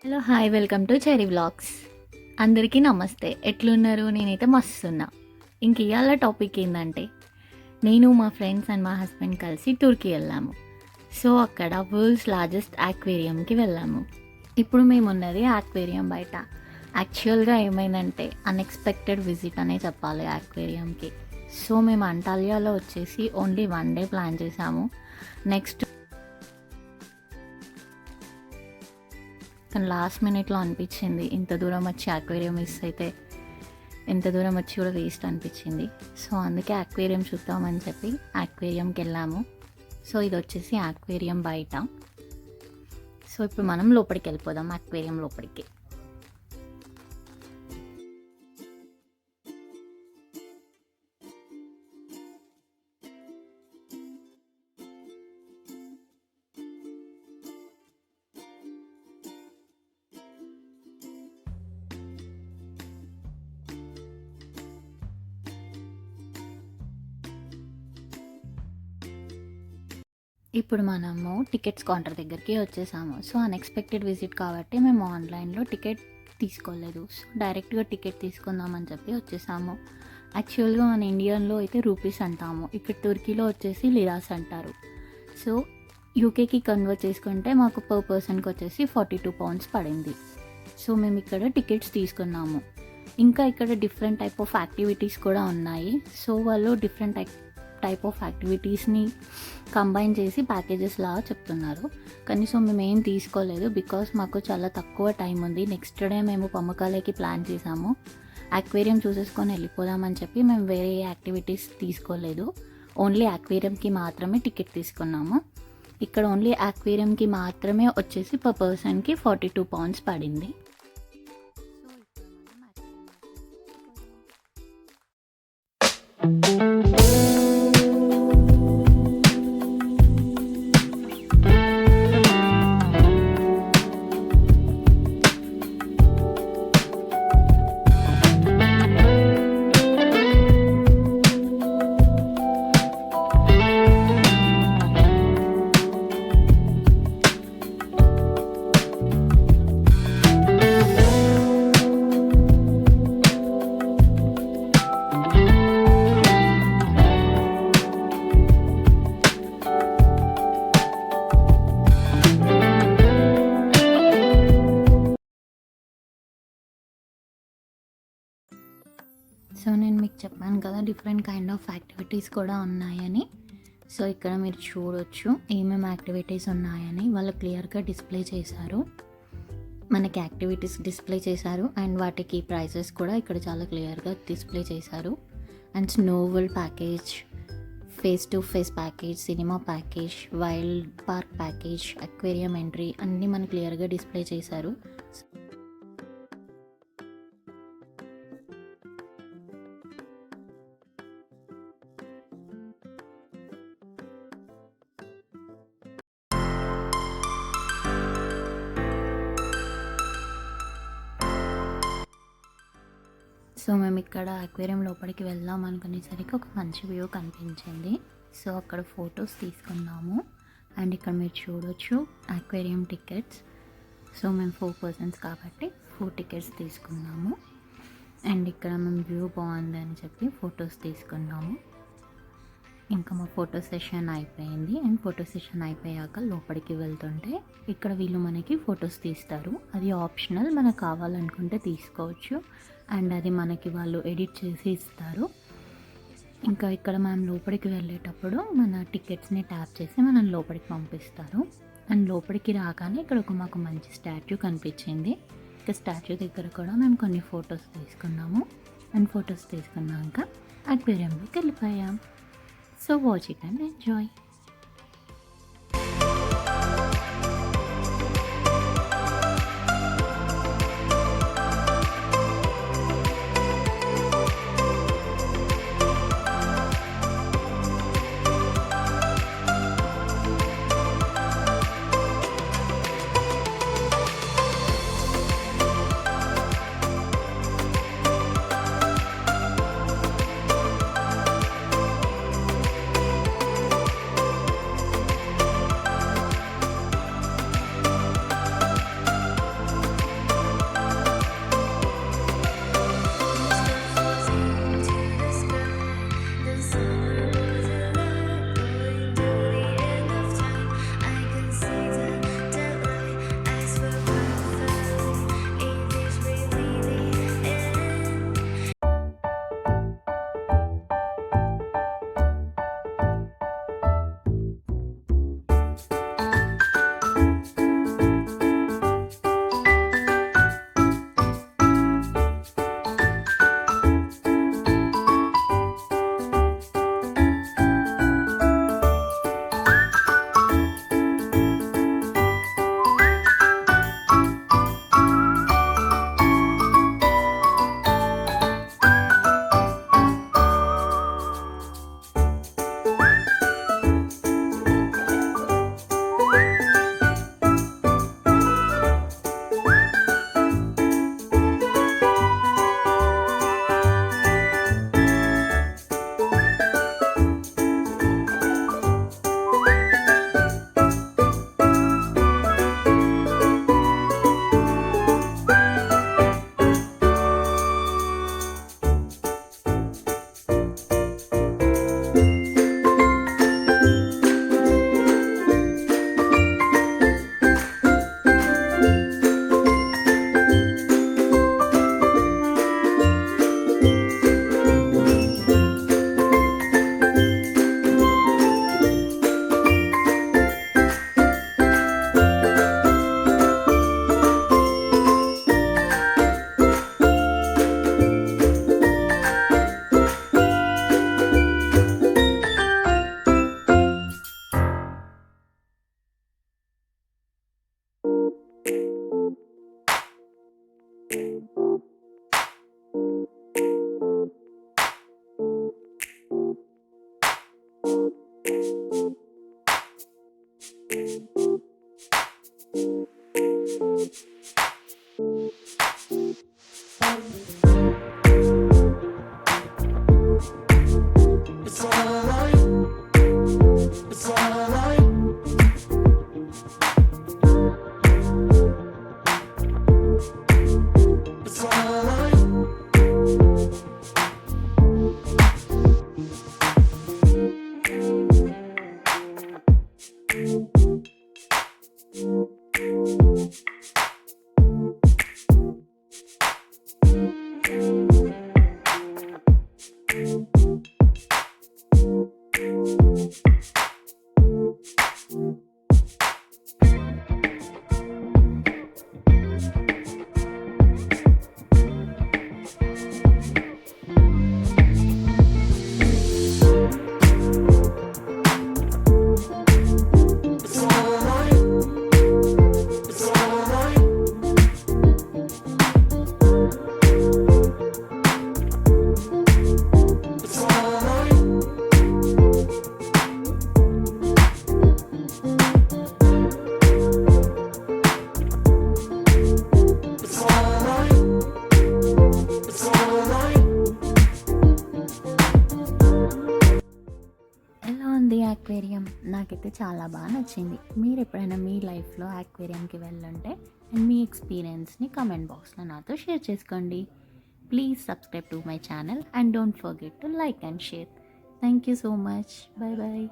Hello hi welcome to cherry vlogs. అందరికీ నమస్తే. ఎట్లున్నారు? నేనైతే మస్తున్నా. ఇంక ఇవాళ టాపిక్ ఏంటంటే, నేను మా ఫ్రెండ్స్ అండ్ మా హస్బెండ్ కలిసి టూర్కి వెళ్ళాము. సో అక్కడ వరల్డ్స్ లార్జెస్ట్ ఆక్వేరియంకి వెళ్ళాము. ఇప్పుడు మేము ఉన్నది ఆక్వేరియం బయట. యాక్చువల్గా ఏమైందంటే అన్ఎక్స్పెక్టెడ్ విజిట్ అనే చెప్పాలి ఆక్వేరియంకి. సో మేము అంటాలియాలో వచ్చేసి ఓన్లీ 1 డే ప్లాన్ చేసాము. నెక్స్ట్ కానీ లాస్ట్ మినిట్లో అనిపించింది ఇంత దూరం వచ్చి అక్వేరియం మిస్ అయితే ఎంత దూరం వచ్చి కూడా వేస్ట్ అనిపించింది. సో అందుకే అక్వేరియం చూద్దామని చెప్పి అక్వేరియంకి వెళ్ళాము. సో ఇది వచ్చేసి అక్వేరియం బయట. సో ఇప్పుడు మనం లోపలికి వెళ్ళిపోదాం అక్వేరియం లోపలికి. ఇప్పుడు మనము టికెట్స్ కౌంటర్ దగ్గరికి వచ్చేసాము. సో అన్ఎక్స్పెక్టెడ్ విజిట్ కాబట్టి మేము ఆన్లైన్లో టికెట్ తీసుకోలేదు. సో డైరెక్ట్గా టికెట్ తీసుకుందామని చెప్పి వచ్చేసాము. యాక్చువల్గా మన ఇండియన్లో అయితే రూపీస్ అంటాము, ఇక్కడ తుర్కీలో వచ్చేసి లిరాస్ అంటారు. సో యూకేకి కన్వర్ట్ చేసుకుంటే మాకు పర్ పర్సన్కి వచ్చేసి 42 పౌండ్స్ పడింది. సో మేము ఇక్కడ టికెట్స్ తీసుకున్నాము. ఇంకా ఇక్కడ డిఫరెంట్ టైప్ ఆఫ్ యాక్టివిటీస్ కూడా ఉన్నాయి. సో వాళ్ళు డిఫరెంట్ టైప్ ఆఫ్ యాక్టివిటీస్ని కంబైన్ చేసి ప్యాకేజెస్ లాగా చెప్తున్నారు. కనీసం మేము ఏం తీసుకోలేదు బికాస్ మాకు చాలా తక్కువ టైం ఉంది. నెక్స్ట్ డే మేము పమ్మకాలకి ప్లాన్ చేసాము. అక్వేరియం చూసేసుకొని వెళ్ళిపోదామని చెప్పి మేము వేరే యాక్టివిటీస్ తీసుకోలేదు. ఓన్లీ అక్వేరియంకి మాత్రమే టికెట్ తీసుకున్నాము. ఇక్కడ ఓన్లీ అక్వేరియంకి మాత్రమే వచ్చేసి పర్ పర్సన్కి 42 పౌండ్స్ పడింది. సో నేను మీకు చెప్పాను కదా డిఫరెంట్ కైండ్ ఆఫ్ యాక్టివిటీస్ కూడా ఉన్నాయని. సో ఇక్కడ మీరు చూడొచ్చు ఏమేమి యాక్టివిటీస్ ఉన్నాయని వాళ్ళు క్లియర్గా డిస్ప్లే చేశారు. మనకి యాక్టివిటీస్ డిస్ప్లే చేశారు అండ్ వాటికి ప్రైజెస్ కూడా ఇక్కడ చాలా క్లియర్గా డిస్ప్లే చేశారు. And snow world package, face to face package, cinema package, wild park package, aquarium entry అన్నీ మనకి క్లియర్గా డిస్ప్లే చేశారు. సో మేము ఇక్కడ అక్వేరియం లోపలికి వెళ్దాం అనుకునేసరికి ఒక మంచి వ్యూ కనిపించింది. సో అక్కడ ఫొటోస్ తీసుకున్నాము. అండ్ ఇక్కడ మీరు చూడొచ్చు అక్వేరియం టికెట్స్. సో మేము 4 పర్సన్స్ కాబట్టి 4 టికెట్స్ తీసుకున్నాము. అండ్ ఇక్కడ మేము వ్యూ బాగుందని చెప్పి ఫొటోస్ తీసుకున్నాము. ఇంకా మా ఫోటో సెషన్ అయిపోయింది. అండ్ ఫోటో సెషన్ అయిపోయాక లోపలికి వెళ్తుంటే ఇక్కడ వీళ్ళు మనకి ఫొటోస్ తీస్తారు. అది ఆప్షనల్, మనకు కావాలనుకుంటే తీసుకోవచ్చు. అండ్ అది మనకి వాళ్ళు ఎడిట్ చేసి ఇస్తారు. ఇంకా ఇక్కడ మనం లోపలికి వెళ్ళేటప్పుడు మన టికెట్స్ని ట్యాప్ చేసి మనం లోపలికి పంపిస్తారు. అండ్ లోపలికి రాగానే ఇక్కడ మాకు మంచి స్టాచ్యూ కనిపించింది. ఇక స్టాచ్యూ దగ్గర కూడా మేము కొన్ని ఫొటోస్ తీసుకున్నాము. అండ్ ఫొటోస్ తీసుకున్నాక అక్వేరియంలోకి వెళ్ళిపోయాం. So watch it and enjoy. It's alright. It's alright. It's alright. It's alright. It's alright. It's alright. It's alright. It's alright. ఎలా ఉంది అక్వేరియం? నాకైతే చాలా బాగా నచ్చింది. మీరు ఎప్పుడైనా మీ లైఫ్లో అక్వేరియంకి వెళ్ళుంటే అండ్ మీ ఎక్స్పీరియన్స్ని కమెంట్ బాక్స్లో నాతో షేర్ చేసుకోండి. Please subscribe to my channel and don't forget to like and share. Thank you so much. Bye bye.